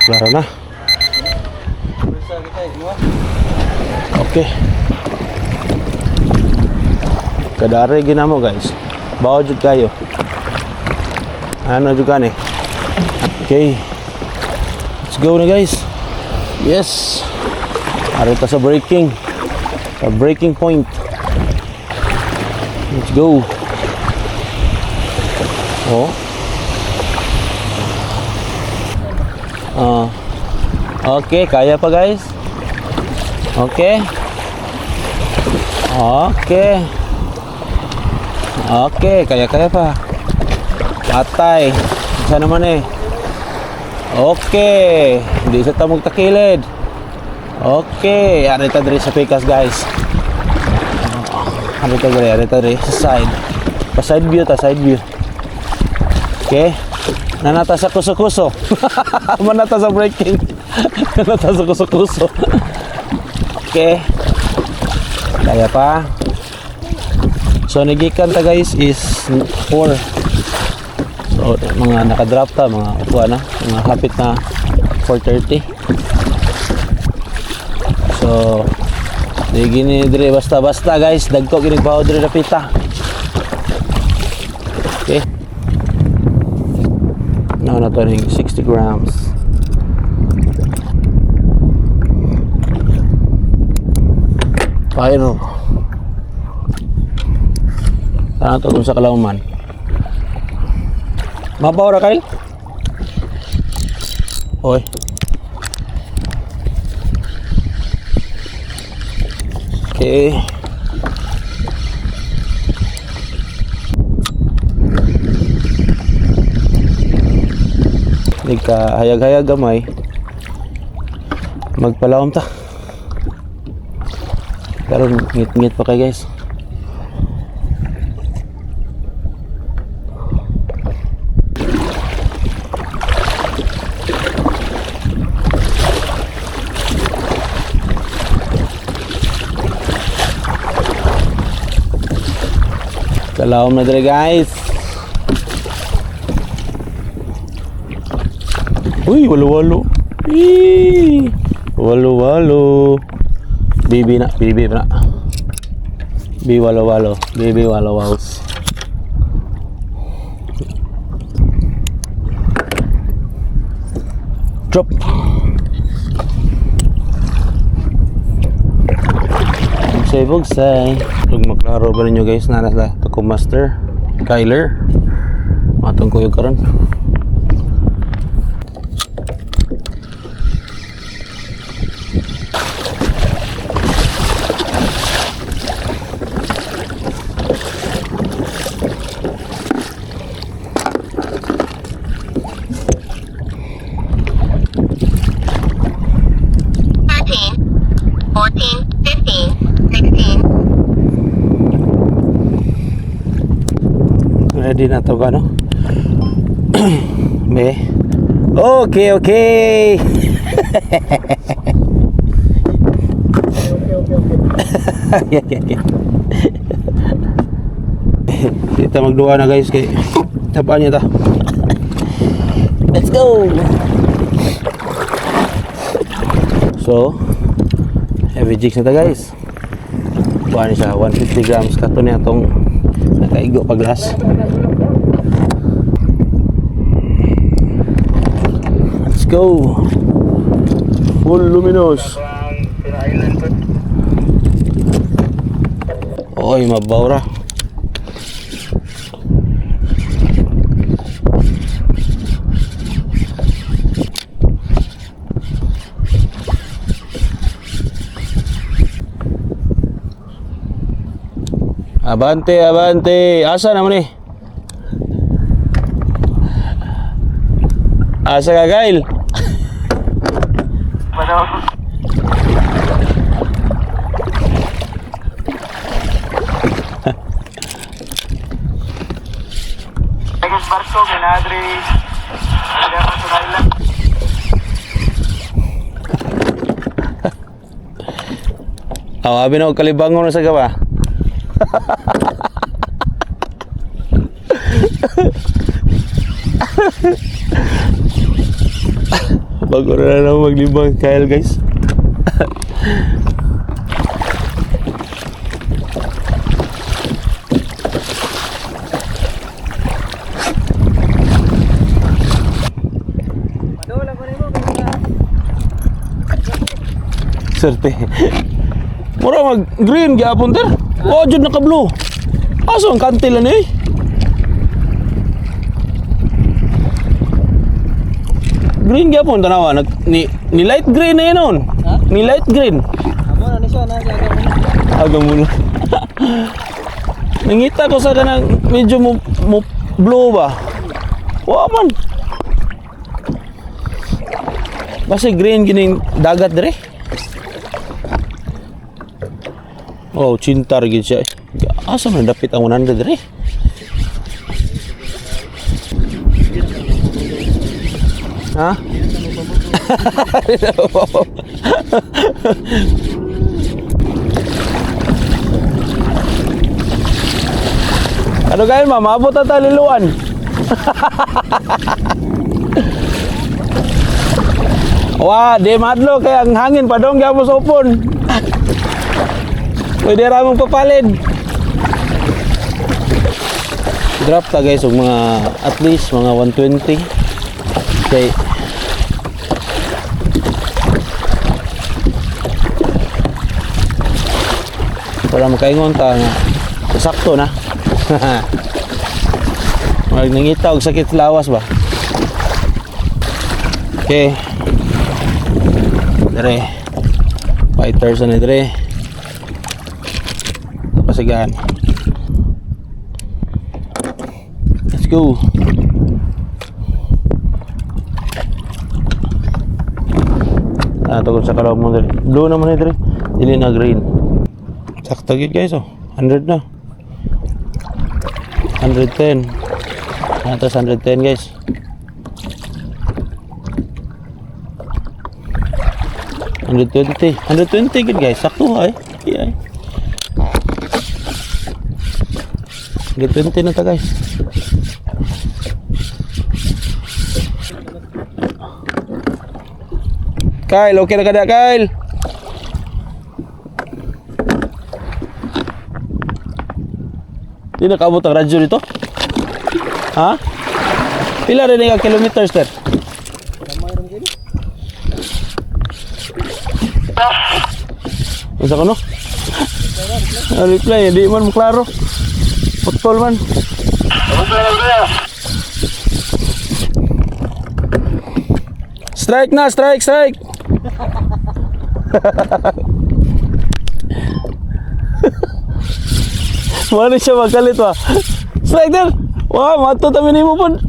Klaro na. Okay. Kadare ginamo guys. Bawa jud kayo. Ano jud kani? Okay. Let's go na guys. Yes. Arita sa braking. Sa braking point. Let's go. Oh. Okay, kaya pa guys. Okay. Okay. Okay, kaya pa. Patay. Isa naman eh. Okay. Hindi sa tamog takilid. Okay. Arita diri sa pikas guys. Arita diri sa side. Pa side view ta, side view. Okay. Nanata sa kuso-kuso. Manata sa braking. Nanata sa kuso-kuso. Okay. Kaya pa. So nagikan ta guys is 4. So mga nakadrop ta, mga upuan na, mga hapit na 4:30. So di gini dire basta-basta guys, dagko gini bawo dire rapita. Okay. No, na to 60 grams. Pyro. Ano to kung sa Kalauman? Mabaw ra kail? Oy. Okay. Hindi ka hayag-hayag gamay. Magpalawom ta. Pero ngit-ngit pa kay guys. Kalawom na dere guys. Uy, walo-walo. Walo-walo. Bibi na. Bibi walo-walo. Bibi walo-walo. Drop. Bugsay. Kung maklaro ba ninyo guys na nasa Taco Master Kyler. Matong ko yung karon. Ready na to ba no? Be. Okay. Okay. Kita magduwa na guys kay tapaan niya ta. Let's go. So heavy jigs na ta guys. Buwan siya 150 grams kato niya tong nakaigo paglas. Let's go. Full luminous. Oy, mabawra. Abante, abante. Asa naman eh? Asa ka, Kyle? Agus barko, minadri. Ada masuk island. Abi na og kalibangon sa gawa. Bago na lang maglibang Kyle guys. Serte. Mura mag green gyapon ter. Oh, jud naka blue. Aso ang kantil ani? Green gyapon tanawa ni light green na yun. Ni light green. Amo na ni siya na Agang muna. Nangita ko sa kanang medyo mo blue ba? Wa man. Basta green gining dagat dire. Oh, cintar gid siya. Asa man dapit ang 100 dire? Ha? Ano kayo mamabot at taliluan? Wah, di madlo kaya ang hangin pa dong gyapon sa upon. Pwede ramong papalid. Drop ta guys og mga at least mga 120. Okay. Para makaingon ta nga sakto na. Mag nangita og sakit lawas ba. Okay. Dire. Fighters na dire. Pasigan. Let's go. Tugod sa kalaw mo dire. Blue naman dire. Dili na green. Sakto gid guys oh. 100 na. 110. Atas 110 guys. 120. 120 gid guys. Sakto ay. Ay. 120 na ta guys. Kyle, okay na kada Kyle? Di na kaabot ang radyo dito? Ha? Pila rin nga kilometers ter? Isa ko no? Reply, hindi man maklaro. Putol man. Strike na, strike, strike. Mana siya magkalit wa. Strike there. Wah, mato ta minimo pun.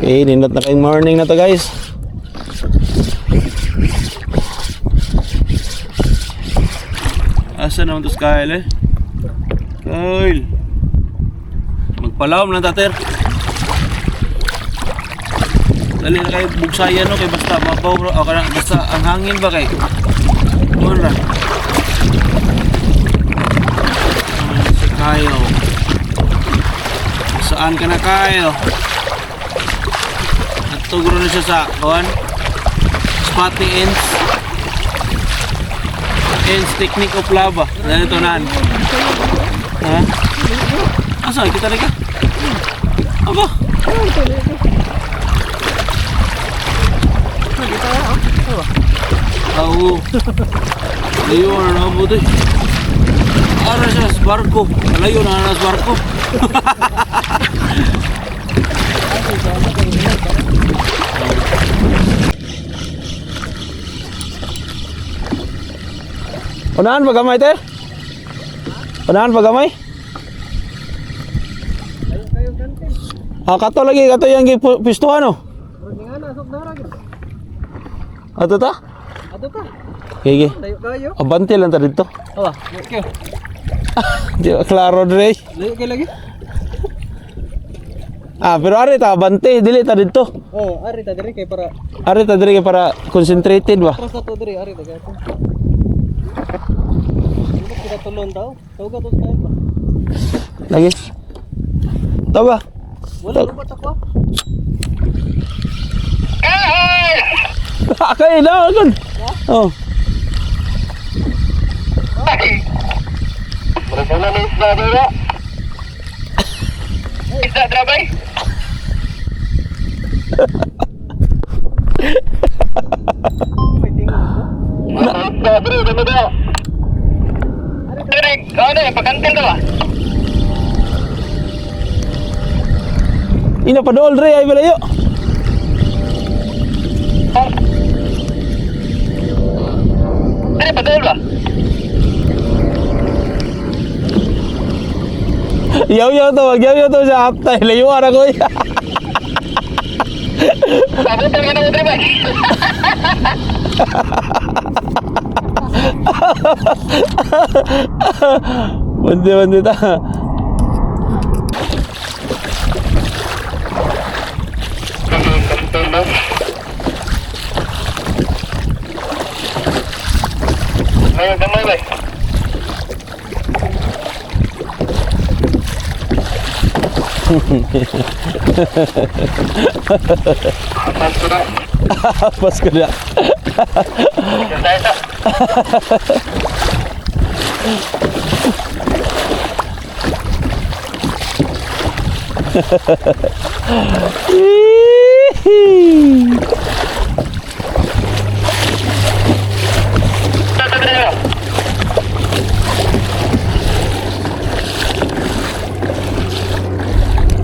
Okay, nindot na kayong morning na to guys. Asa naman to Kyle eh? Kyle. Magpalawam lang tater. Dali na kayo bugsayan no kay basta mabaw o kana basta ang hangin ba kay. Kuan ra. Si Kyle. Saan ka na Kyle? Natugro na siya sa kuan. Spot ni ends. Ends technique of lava. Ganito nan. Ha? Asa kita rin ka? Aba? Oo. Layo na nabot eh. Ara siya sa barko. Layo na sa barko. Unahan pa gamay ter? Unahan pa gamay? Ah, kato lagi, kato yang pistuhan no? Ato ta? Ato ka. Gigi. Layo kayo. Abante lang ta dito. Awa, okay. Di klaro dire. Layo kayo lagi. Ah, pero ari ta abante, dili ta dito. Oh, ari ta diri kay para Ari ta dire para concentrated ba. atras na to diri, ari ta gato. Kita tulon daw. Tawag ka to sa ba? Lagi. Tawa. Wala na ba ako? Kaya na kan. Oh. Berapa lama isda ada? Isda terabay? May tingin ko. Isda bro, sama dah. Ada, kau ada pakantin tu lah. Ina padol re ay balayo. Ada betul lah. Yaw to sa aptay layo ara ko. Kamu tengah nak terabay? Bande ta. Mai gamai bay. Apa sudah? Pas kada. Saya tak. Tak ada.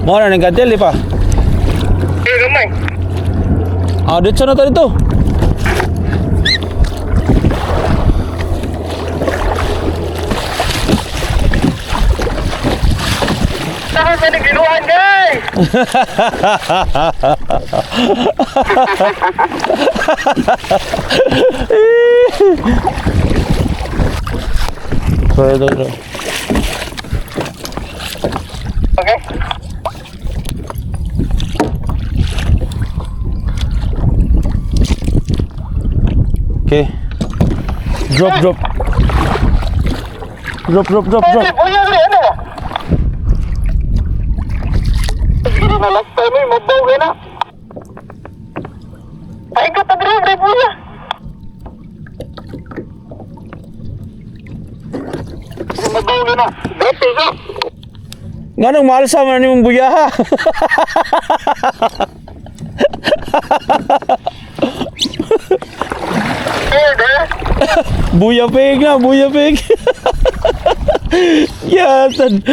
Mo na nang gadel pa. Gamai. Dito na to dito. Tak ada giluan guys. Sorry to. Okay. Okay. Drop. Drop. Punya ni ano? Sige na last time ay mabaw ka na. Ay ka tagra punya. Mabaw ka na. Dati ka. Nganong mahal sa man nimong buyaha? Buya pig. Yatan.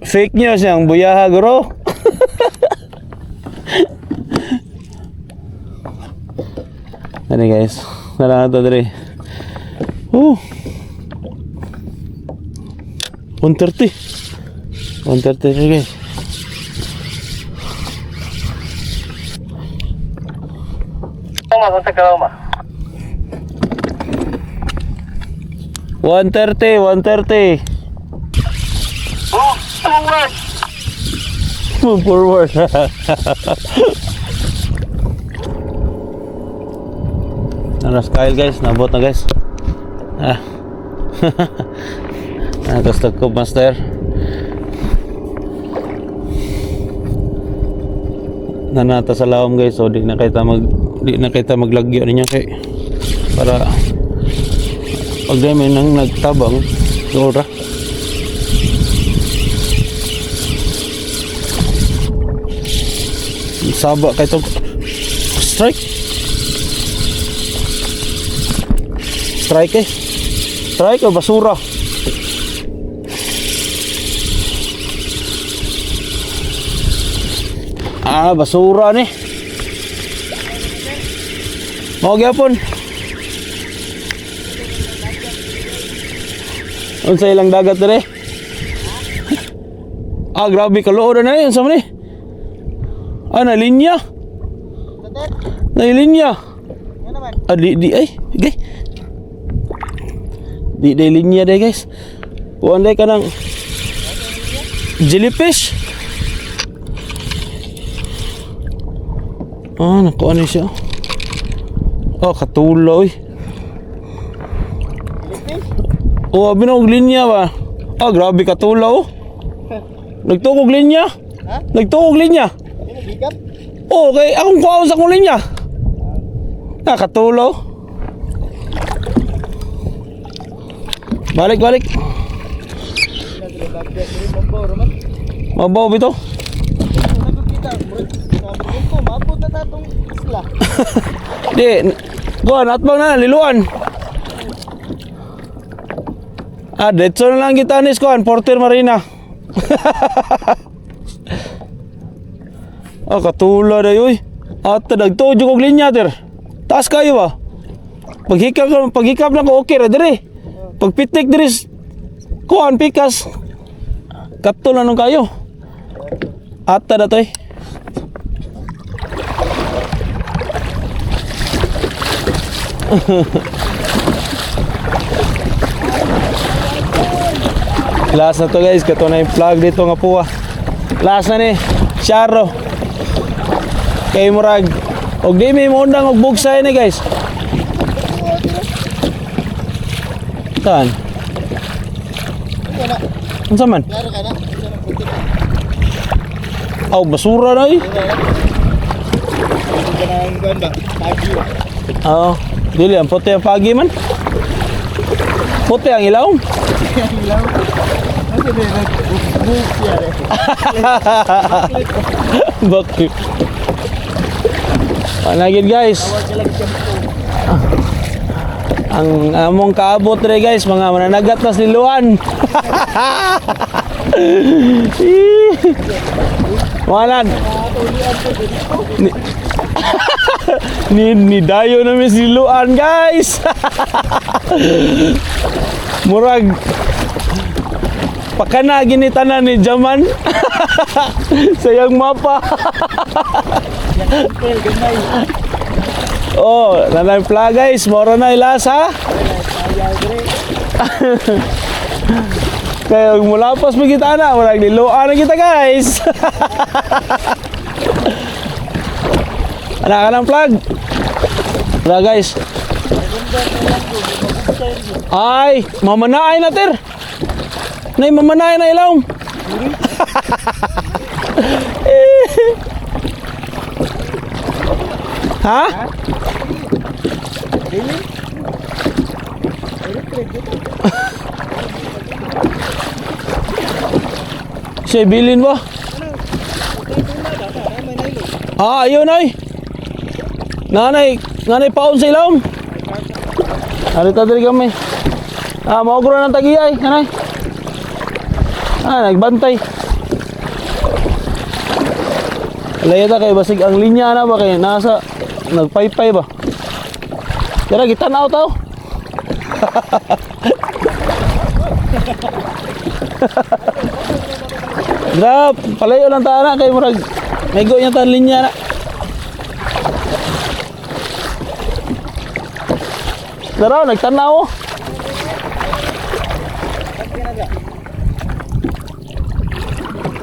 Fake news yang buyaha guro. Ini guys, nara to dire. 130 rin guys. Tama sa kalama. 130. Oh, tawag. Move forward. Naras Kyle guys, nabot na guys. Nakastag ko master. Nanata sa lawom guys, so di na kita maglagyo ninyo kay para pag may nang nagtabang ora. Saba kay to strike o basura. Basura ni. Mau gyapon. Unsa ilang dagat dire? Grabe kaluoy na yun sa ni. Na linya. Na linya. Yan naman. Di linya deh guys. Kuan deh kanang jellyfish. Nakuha na siya. Katuloy. Abi na og linya ba? Grabe katulaw. Nagtukog linya. Ha? Nagtukog linya. Ano, bigap? Oo, kay akong kuhaon sa kong linya. Nakatulo. Balik. Mabaw raman. Mabaw bito. Nagkita, sabi ko, mabot na tatong isla. Di, kuhan, atbang na, liluan. Detso na lang kita nis, kuhan, Porter Marina. Katula na yun. At nagtujo kong linya, ter. Taas kayo ba? Paghikap na ko, okay ra, dire. Pagpitik, dire, kuhan, pikas. Katula nung kayo. Ata na to eh. Last na to guys, kato na yung plug dito nga puwa. Last na ni, Sharo. Kay Murag. Og di may mundang og bugsay ni guys. Saan? Ano sa man? Klaro ka na? Isa na puti ka. Aw, basura na eh. Hindi ka na ang ganda. Pagi ba? Oo. Dili, ang puti ang pagi man. Puti ang ilaw. Ang ilaw. Ano ba yun? Buk siya rin. Bakit? Panagid guys. Tawag sila shampoo. Ang among kaabot rin guys, mga mananagat na siluan. Walan. Ni dayo namin siluan guys. Murag pakana ginitanan ni Jaman. Sayang mapa. Pel, gamay. Oh, nanay pla guys, moro na ilas ha. Ayaw dire. Kaya mulapas mo kita na, walang niluan na kita guys. Anak ka ng plug. Wala guys. Ay, mamanaay na ter. Nay, mamanaay na ilaw. Ha? Really? Electric dito. Siya bilin ba? Ayun ay. Nanay paon sa ilawom. Arita diri kami. Maugro ng tagiyay, nanay. Nagbantay. Alayata kay basig ang linya na ba kay nasa nagpaypay ba? Kaya gitanaw tao. Grab, palayo lang tayo na kay murag maygo niya tan linya na. Daro nagtanaw.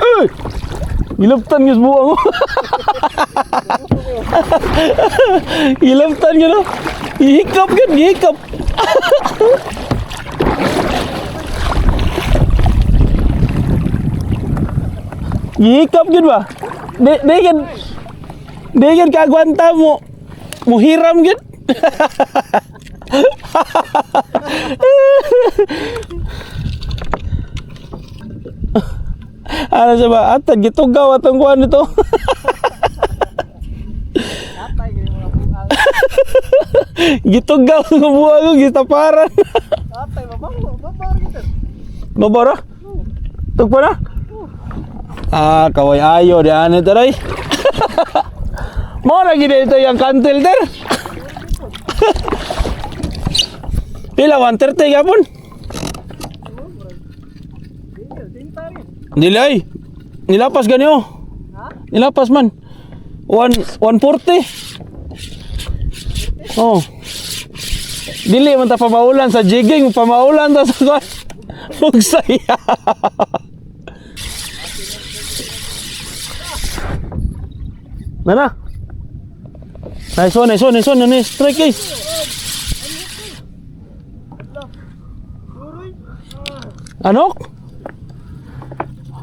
Eh! Ilaptan yung buwan mo. Ilaptan yun, no? Ihikap kan, ihikap. Ihikap yun ba? Di kan kagwanta mo. Muhiram yun. Ano siya ba? Atad, gitugaw atong kuhan nito. Atay, ganyan mga buang. Gitugaw ng buwan ko, gitaparan. Atay, mabaw kita. Mabara? Tugpa na? Kaway ayo, di ano ito rin. Mo lagi dito yung kantil der. Pila, 130 kapon. Dilay. Nilapas ganyo. Nilapas man. 140. Oh. Dili man ta pamaulan sa jigging, pamaulan ta sa kwan. Bugsaya. Mana? Nice one. Nice strike eh. Ano?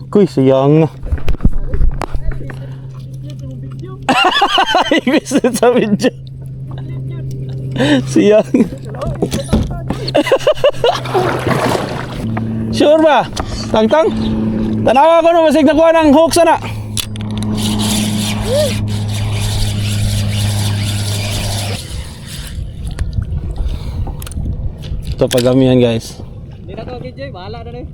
Kuy, sayang. Ibisit sa video. Sayang. Sure ba? Tang-tang? Tanawa ko no, masig nakuha ng hook sana. Ito pagamihan guys. Hindi na to, KJ. Bahala na rin.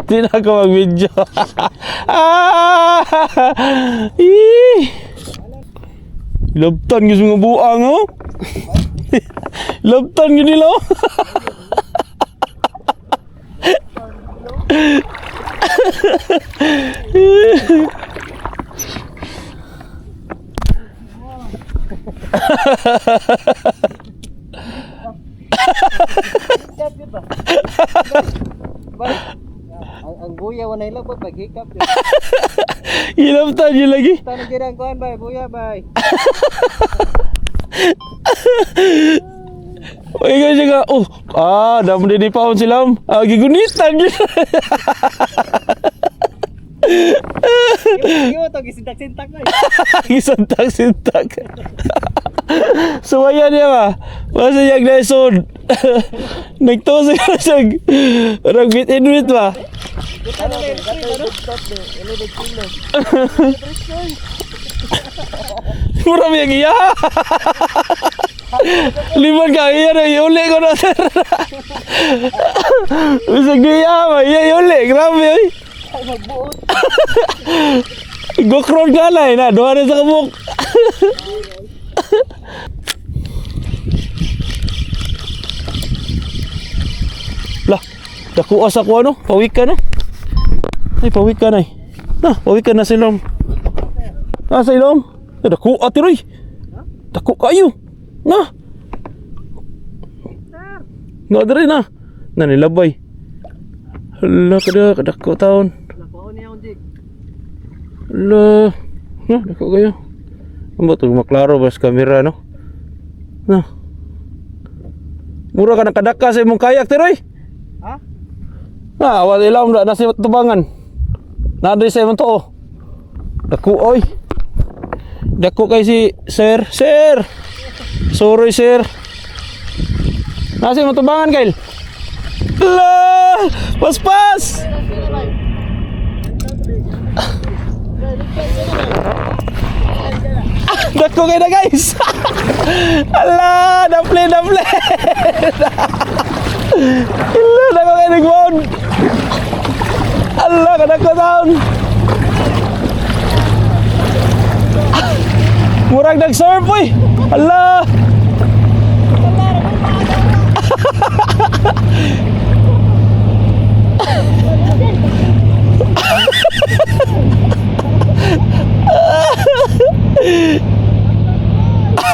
Di na ako mag-video. Labtan gusto mga buang oh. Labtan yun nila oh. Ang buya wanay labot paghikap. Ilabtan yun lagi. Tanong girang kuan bay, buya bay. Uy ka siya ka. Oh, damo din ipaon sila. Gigunitan yun. Iyo to gisintak-sintak na. Gisantak-sintak. Suwaya niya ba? Masa yung naisod. Nagtosig ka siya. Parang bit in bit ba? Ano na ano? Stop de. Elevate kilo. Mura mo yung iya. Liman ka, iya na, iuli ko na sir. Bisag niya ba? Iya, iuli. Grabe oy. Magbuot. Gokron ka na eh na. Doha na sa kabuk. Lah, dakuas ako ano? Pawik ka no? Ay, pawik ka na eh. Pawik ka na sa ilom. Sa ilom. Daku atiroy. Daku kayo. Nga dari na. Nanilabay. Hala, kadako taon. Lapaon niya akong jig. Hala. Dako kayo. Ang ba ito maklaro ba sa kamera, no? Mura ka ng kadaka sa imong kayak, tiroy. Ha? Wala ilam na nasa tubangan. Nadri sa imong to. Dako, oy. Dako kay si sir. Sir! Sorry, sir. Nasa imong tubangan, Kyle. Hala! Pas-pas! Dako kayo na guys. Ala, daple. Ala, dako kayo nag-bound. Ala, kadako down. Murag nag-surf eh. Ala.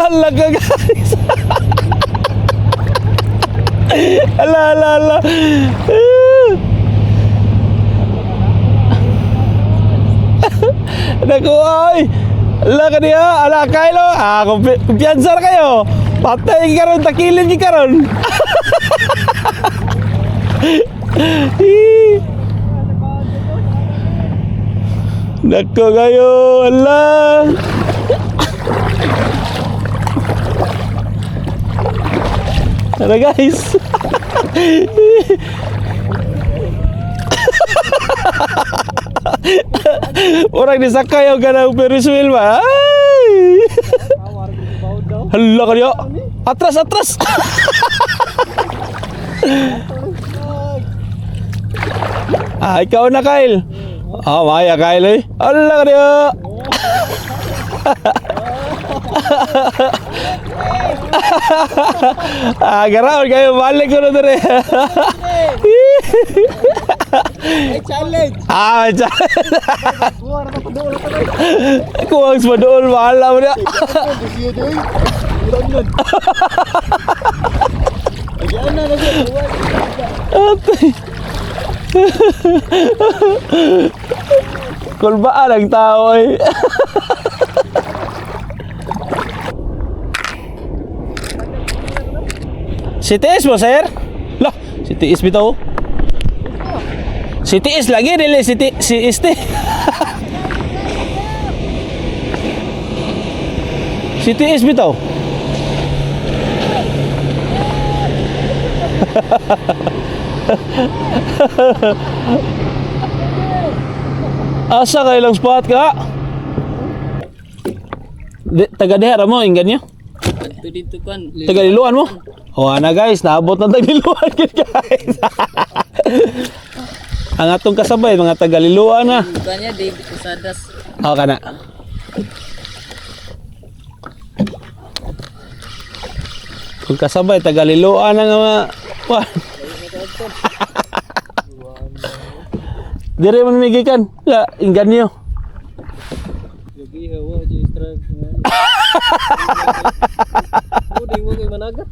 Ala ka guys. Ala. Naku ay. Ala ka niya. Ala kayo. Kumpiyansa na kayo. Patay ka ron. Takilin ka ron. Naku kayo. Ala. Tara guys. Orang disakay ang ganang Ferris wheel ba? Ay! Hala ka niya. Atras. Ikaw na Kyle. Maya Kyle eh. Hala ka niya. Garaon kayo, balik ko na dere. Ay challenge. May challenge. Buwar na padool ka na. Kung ang smadool, bahala mo na. Bisiyo doy. Ulan nun. Ayan na buwan. Atay. Kulbaan ang tao eh. Si Tiis mo, sir? Lah, si Tiis bitaw. Si Tiis lagi, dili si Este. Si Tiis bitaw. Asa kayo lang spot ka? Taga diha mo, inggan nyo? Dito kan. Taga Liloan mo? O na guys, naabot na taga Liloan guys. Ang atong kasabay, mga taga Liloan na. Bukannya di Usadas. O ka na. Kung kasabay, taga Liloan na nga mga... Wah. Dire man migikan. Ya, inggan nyo. Lagi hawa aja strike. Udah mo kay managat.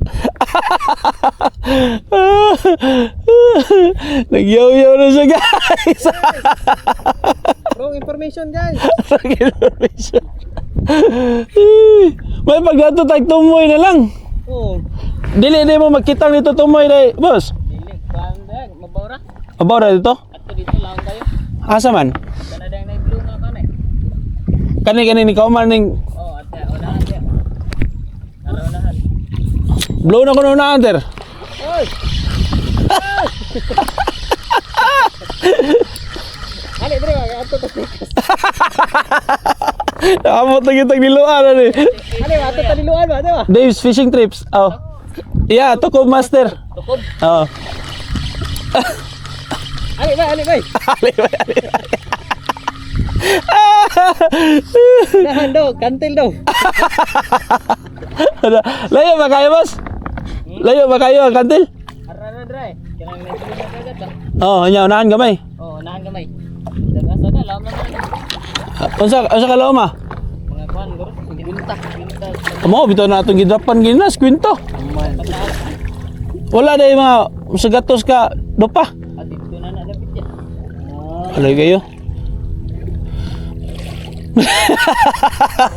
Nagyaw-yaw na siya guys. Wrong information guys. May pagdato tag tumoy na lang. Oh. Dili mo magkitang dito tumoy na boss. Dili banda mabawra. Abaw na dito? Ato dito lang kayo. Asa man? Kana dang naiblo nga kanay. Kani ni kauman ning Oh, ate, unahan dia. Unahan. blow na kuno na anter. Oy. Ani dre ato to. Amot na kitang niluan ani. Ani ato taliluan ba, di ba? Dave's Fishing Trips. Oh. Yeah, Tukob Master. Tukob. Oh. Ali bay. Nahan daw, kantil daw. Layo ba kayo, boss? Layo ba kayo ang kantil? Arana dre. Kanang naiblo na kagad ba? Oh, nya unahan gamay. Oh, unahan gamay. Dagas na lam naman. Unsa ka laom ah? Mga kuan guro, binta. Amo bitaw na atong gidrapan ginas kwento. Wala day mga sagatos ka dopa. At dito na nalapit yan. Alay kayo.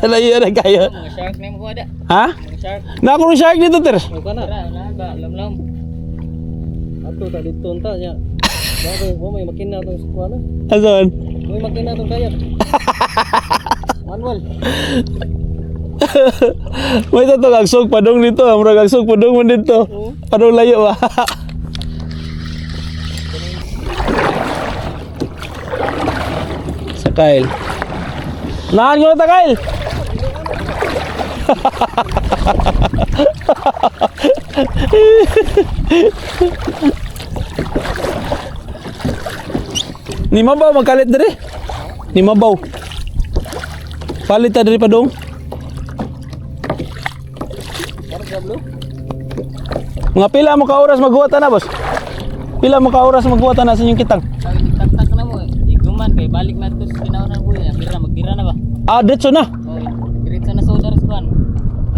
Layo na kayo. Mga shark na mo ada. Ha? Mga shark. Na ako shark dito ter. Ano ka na? Unahan ba? Lam. Ato ta dito unta nya. Bakit mo may makina tong kuan na? Asan? May makina tong kayak. Manual. May tatong agsog padong dito. Murag agsog padong mo dito. Padong layo ba? Sa Kyle. Nahan ko na ta Kyle. Ni mabaw magkalit diri. Ni mabaw. Palit ta diri padong. Mga pila mo ka oras maghuwatan na, boss? Pila mo ka oras maghuwatan na sa inyong kitang? Sabi tak na mo eh. Iguman kay balik na to sa kinaunan buhay niya. Magdira na ba? Ah, ditso na. Oh, diretso na sa udar kuan.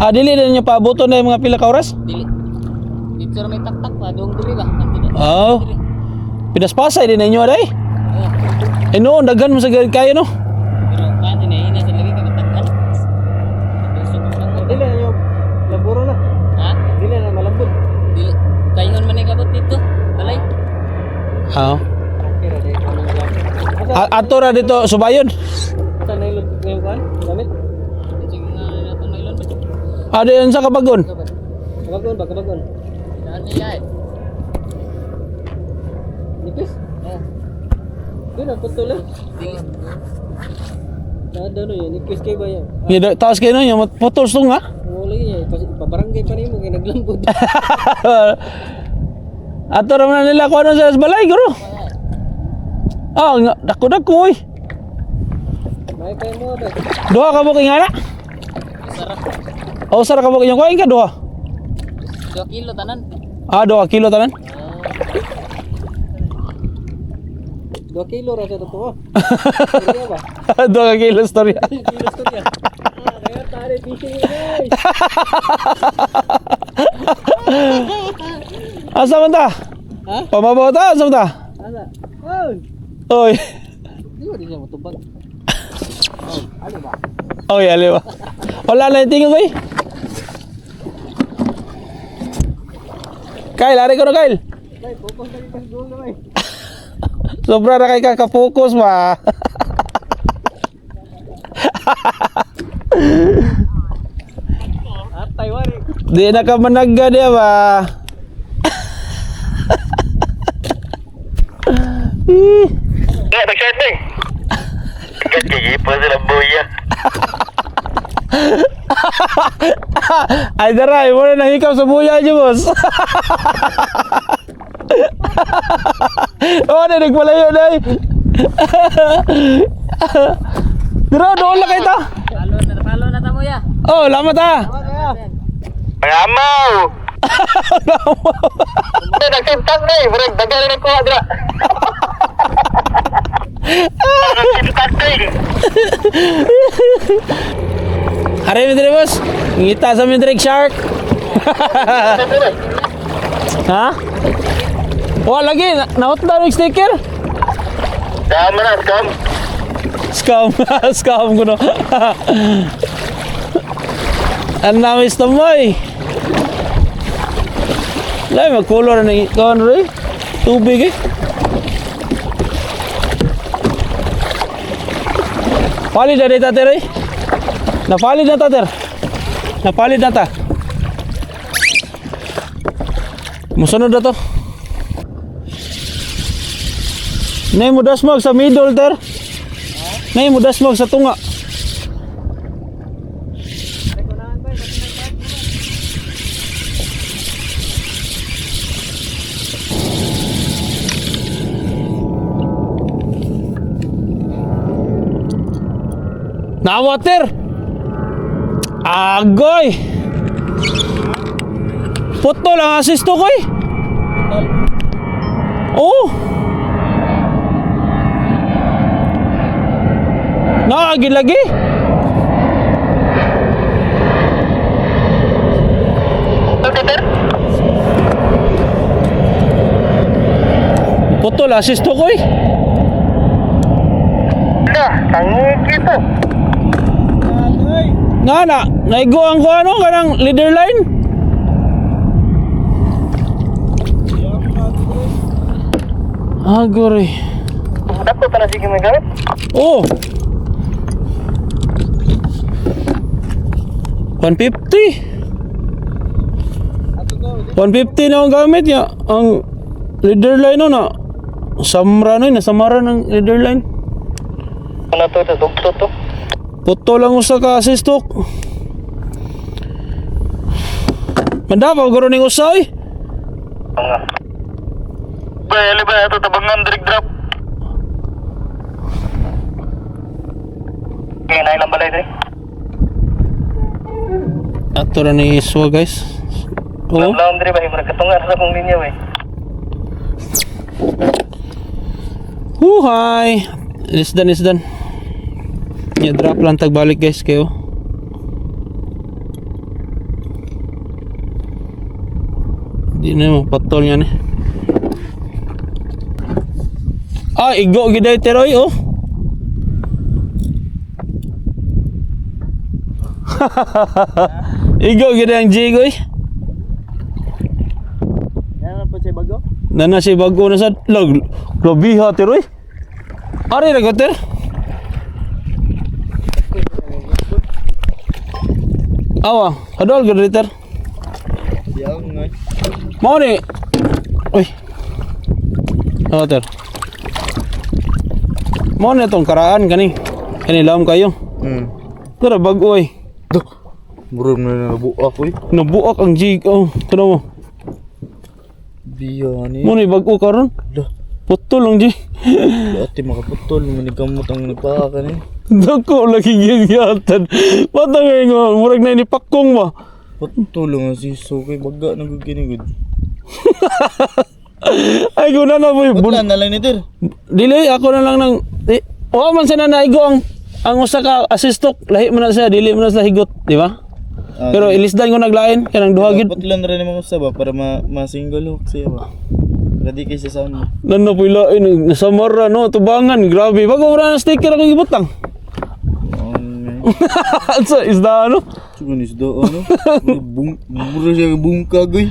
Ah, dili na niya paabuton na yung mga pila ka oras? Dili. Dito may tak ba? Doong diri ba? Kanto Oo. Pinaspasay din na inyo, aday. Oh. Eh noon, daghan mo sa kayo, no? Pero kanto na ina sa lagi ka matakkan. Dili na yung laburo na. Ha? Dili na malambot. Dili. Kayhon man ay kabot dito. Balay. Oo. Okay ra dai kanang laki. Ato ra dito, subayon. Sa nailon ngayon kuan? Gamit. Sige nga nato nailon ba? Ah, diyan sa kabagon. Kabagon. Daan niya eh. Nipis? Oo. Doon ang patuloy. Dili. Ada no yan, nipis kayo ba yan? Yung taas kayo nun, yung putol stung, ha? Oo lagi niya, pabarangay pa niyo, kaya naglambod. Ato ra man nila kung ano sa balay, guro. Ah, dako-dako, oy. May kayo mo ba? Duha ka mo kingana? Sarap. O, sara ka mo kinyong kain ka, duha? 2 kilo tanan. Ah, 2 kilo tanan? 2 kilo ra sa totoo. Kaya ba? 2 kilo storya. Kilo storya. Kaya tare fishing guys. Asa man ta? Ha? Pamabaw ta, asa man ta? Ana. Oh. Oy. Di ba di siya matubag? Ano ba? Oy, ali ba? Wala na yung tingin ko eh. Kyle, lari ko na Kyle. Bay, focus na kita goal na bay. Sobra na kay kaka-focus ba? Atay wari. Di na ka managa dia ba? Kaya, nag-short na eh. Kagigipo sila buya. Ay daray, mo na nahikaw sa buya niyo, boss. Oh, na nagpalayo na eh. Dira, doon lang kayo ta. Palo na tamo ya. Oh, lamat ha. Mga amaw! Hindi, nagsintas na eh. Murag, dagal na kuha dira. Nagsintas na eh. Aray mi dire, boss. Ngita sa mi dire shark. Ha? Oh, lagi naot daw yung sticker. Dama na, scam. Scam, scam ko no. Ang namis na mo eh. Lai, mag-color na ikaw rin. Tubig eh. Palid na dito tater eh. Napalid na tater. Napalid na ta. Musunod na to. Nay mo dasmag sa middle ter. Nay mo dasmag sa tunga. Na water. Agoy. Putol ang assist ko eh. Oh. Nakagin lagi. Peter? Putol assist ko eh. Dah, tangik itu. Nga na, naiguan ko ano kanang leader line. Agore. Dapat pernah sige may gamit? Oh. 150. 150 na ang gamit niya. Ang leader line no na. Samra na yun, nasamara ng leader line. Ano to, ito, to. Puto lang usa ka assistok. Mandapaw garo ning usay. Nga. Bale ba ito tabangan drag drop? Kaya na ilang balay dre? Ato na ni Iswa guys. Oh. Laon dre ba himra katungan sa kong linya bay. Huhay. Is done. Ya drop lang tagbalik guys kayo. Di na mo patol yan eh. Ah, igo giday teroy oh. Igo giday ang jigoy. Yan pa siya bago. Nana si bago na sa lag. Globiha teroy. Ari ra goter. Awa, kadol gud liter. Yang nga. Mau ni. Uy. Awa ter. Mau ni tong karaan kani. Kani lam kayo. Tara bago oy. Murag na nabuak ko eh. Nabuak ang jig. Oh, kana mo. Diya ni. Mo ni bago karon. Dah. Putol ang jig. Dati makaputol. Manigamot ang nagpaka ni. Dako lagi gyatan. Patang ay ngo, murag na ni pakong ba. Putol nga si Sukay. Baga nagkikinigod. Ay guna na boy. Putlan na lang ni Tir. Dili ako na lang nang man sana naigo ang usa ka assistok lahi man na siya dili man na sa higot, di ba? Pero ilisdan ko naglain kanang duha gid. Putlan rin naman usa ba para ma-single hook siya ba. Ready kay sa sound mo. Nan na puy lain nasamara no tubangan grabe bago wala na sticker ako gibutang. So isda ano? Sugan isda ano? Mura siya bungkag eh.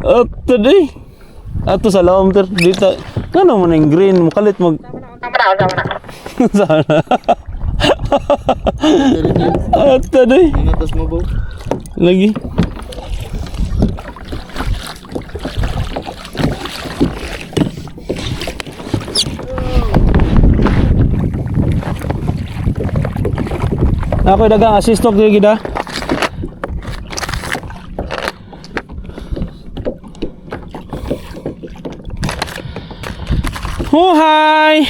Ato day. Ato sa laom ter dito. Ngano man yung green mukalit mag sana. Ato day. Natas mo ba? Lagi. Ako dagang assistok gyud gida. Oh, hi.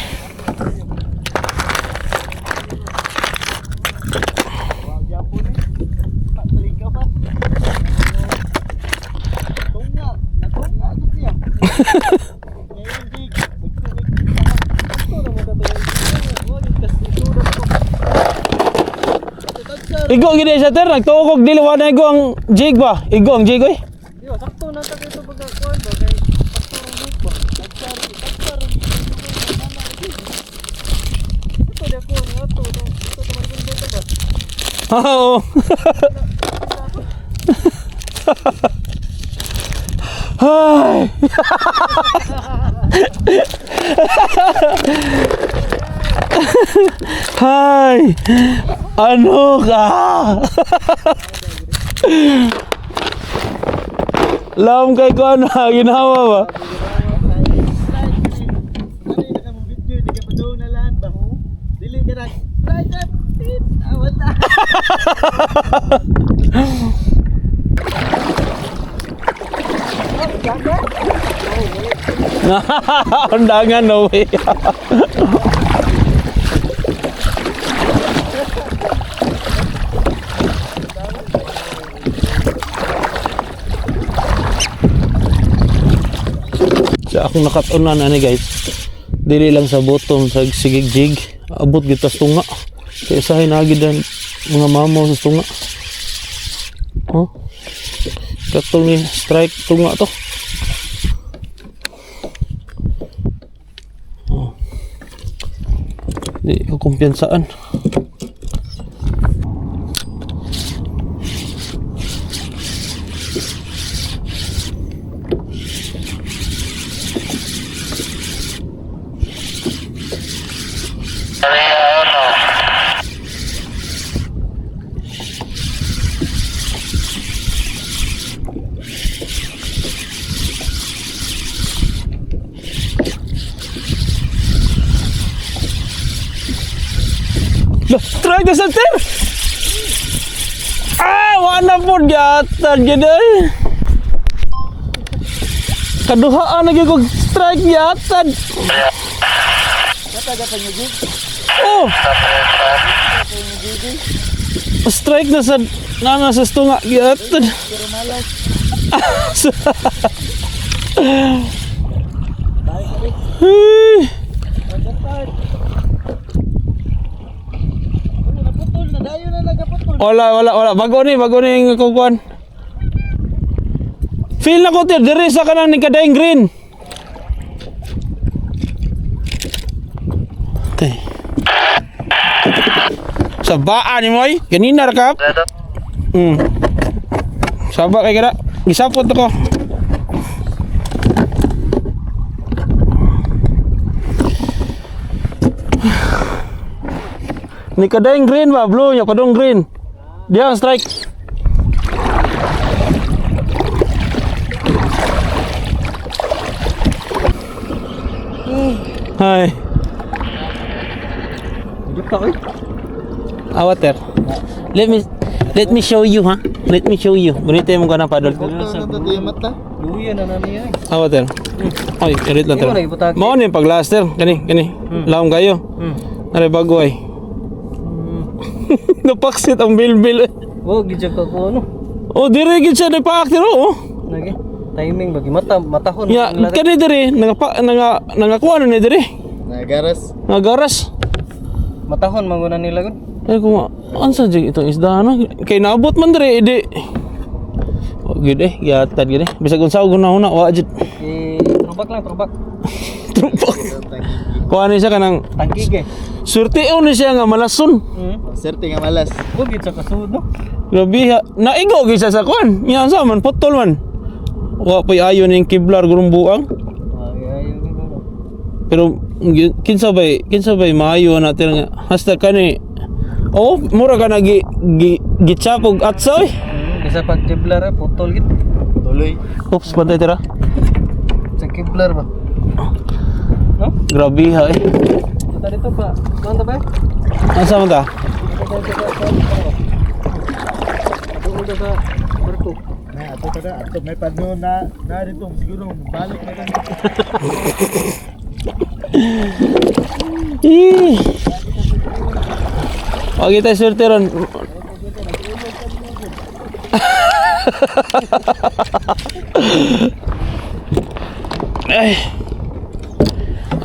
Igo gini sa ter nagtuog diliwan na igo ang jig ba? Igo ang jig oy. Yo, sakto na ta ito pagkakuan ba kay sakto ang book ba. Nagkari. Ito dia ko ni ato ito marunong dito ba. Oo. Hi. Hi. Ano ka? Lam kay ko ano ginawa ba? Undangan no way. Sa akong nakatunan ani guys. Dili lang sa bottom sa sigig jig. Abot gitas tunga. Kaya sa hinagid ang mga mamaw sa tunga. Oh. Katong ni strike tunga to. Oh. Di ko kumpiyansaan. Loh, strike na sa ter! Ah, wala po yatan gano'n. Kaduhaan lagi ko strike yatan. Oh! Strike na sa nasa tunga yatan. Wala. Bago ni yung kukuan. Feel na ko tir, diri sa kanang ni kadaing green. Okay. Sabaan ni moy, ganina ra kap. Saba kay kada. Gisapot ko. Ni kadaing green ba, blue nya kadong green. Dia ang strike. Hi. Awater. Let me show you, ha. Let me show you. Bonito mo kana padol. Luya na niya. Awater. Ay, edit lang tara. Mao ni paglaster, kani. Laom kayo. Are bago ay. Napaksit ang bilbil. Oh, gidya ka ko ano. Oh, dire gid siya nagpa-actor oh. Lagi. Timing bagi matahon. Ya, kani dire nangakuha ni dire. Nagaras. Matahon manguna nila gun. Ay ko ansa jig ito isda ano kay naabot man dire edi. Oh, gid yatad gid bisag unsa guna una wa jud. Trubak. Kuha ni siya kanang Tangkig surtion ni siya nga malason. Serte nga malas. Bugit sa kasud no. Grabe ha. Naigo gid siya sa kuan. Nya sa man putol man. wa pay ayo ning kiblar gurong buang. Ayaw ka bro. Pero kinsa bay maayo natin nga hasta kani. Oh, mura ka na gichapog atsoy. Bisa pag kiblar putol gid. Tuloy. Oops, bantay tira. Sa kiblar ba? No? Grabe ha eh. Kita dito pa. Manta ba? Asa man ta? Ako udah sa barko. Nah, ato may padno na dito siguro balik na kan. Wag kita swerte ron. Ay.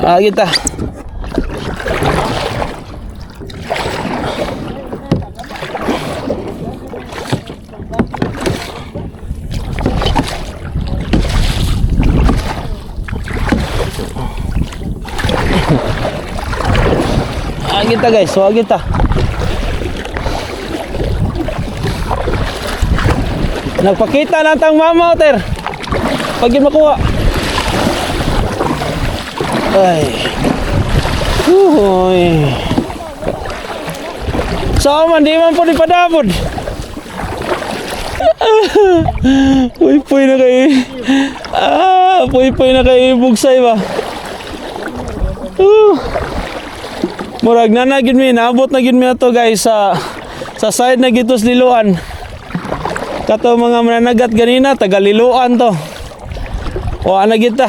Kita. Kita guys, so kita. Nagpakita na tang mama oter. Pag yun makuha. Ay. Uy. So man, di man po ni padapod. Puy-puy na kay. Puy-puy na kay bugsay ba. Murag na gid mi, naabot na gid mi ato guys sa side na gitos liluan. Kato mga mananagat ganina, tagaliluan to. O ana kita.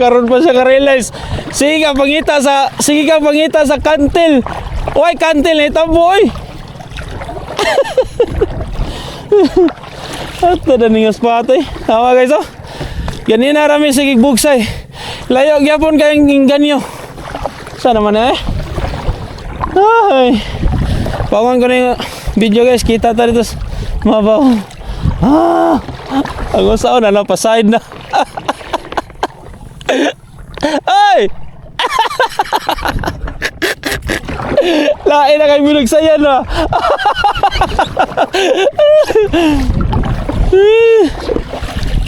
Karon pa siya ka-realize. Sige ka pangita sa kantil. Oy, kantil ito boy. Ato na ningas patoy. Tama guys oh. Ganina rami sige bugsay. Layo gyapon kayong ganyo. Sana man eh. Ay. Pawan ko na yung video guys. Kita tayo dito. Mabaw. Ako saan na lang. Paside na. Ay! Lain na kayo minagsayan na.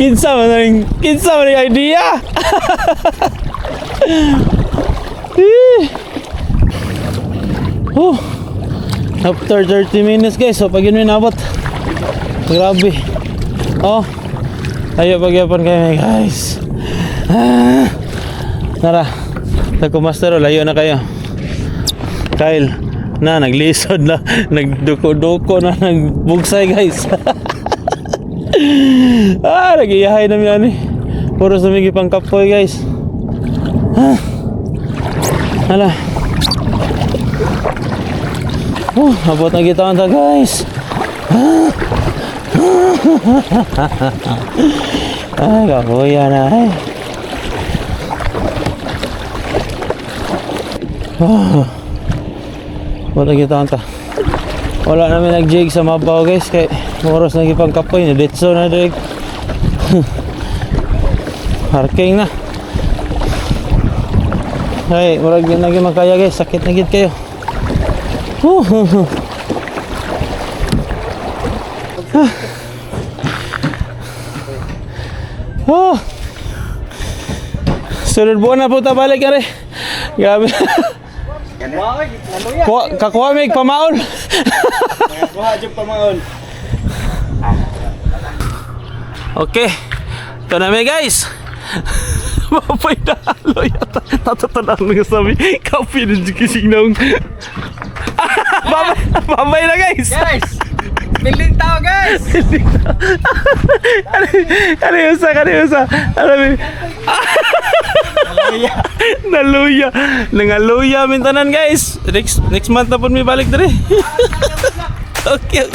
Kinsa man yung idea. After 30 minutes guys, so pag yun inabot. Grabe. Oh. Tayo pagyapon kayo guys. Nara. Nagkumaster, layo na kayo. Kyle na naglisod na, nagduko-duko na, nagbugsay guys. Nagiyahay na yan eh. Puro sumigi pang kapoy guys. Hala. Abot na kita ta guys. Kapoy na eh. Abot na kita ta. Wala namin nag-jig sa mabaw guys. Kaya moros na gipang kapoy. Nadetso na direct. Parking na. Ay, murag na gyud makaya guys. Sakit na gid kayo. Sunod buwan na po ta balik kare. Gabi. Kakuha may pamaon. Kuha jud pamaon. Okay. Ito na may guys. Mapay na aloy. Tatatanang nga sabi. Kapi na gising na. Babay na guys. Guys! Building tao guys! Kaniusa. Naluya. Nangaluya mintanan guys. Next month na po may balik dere. Okay.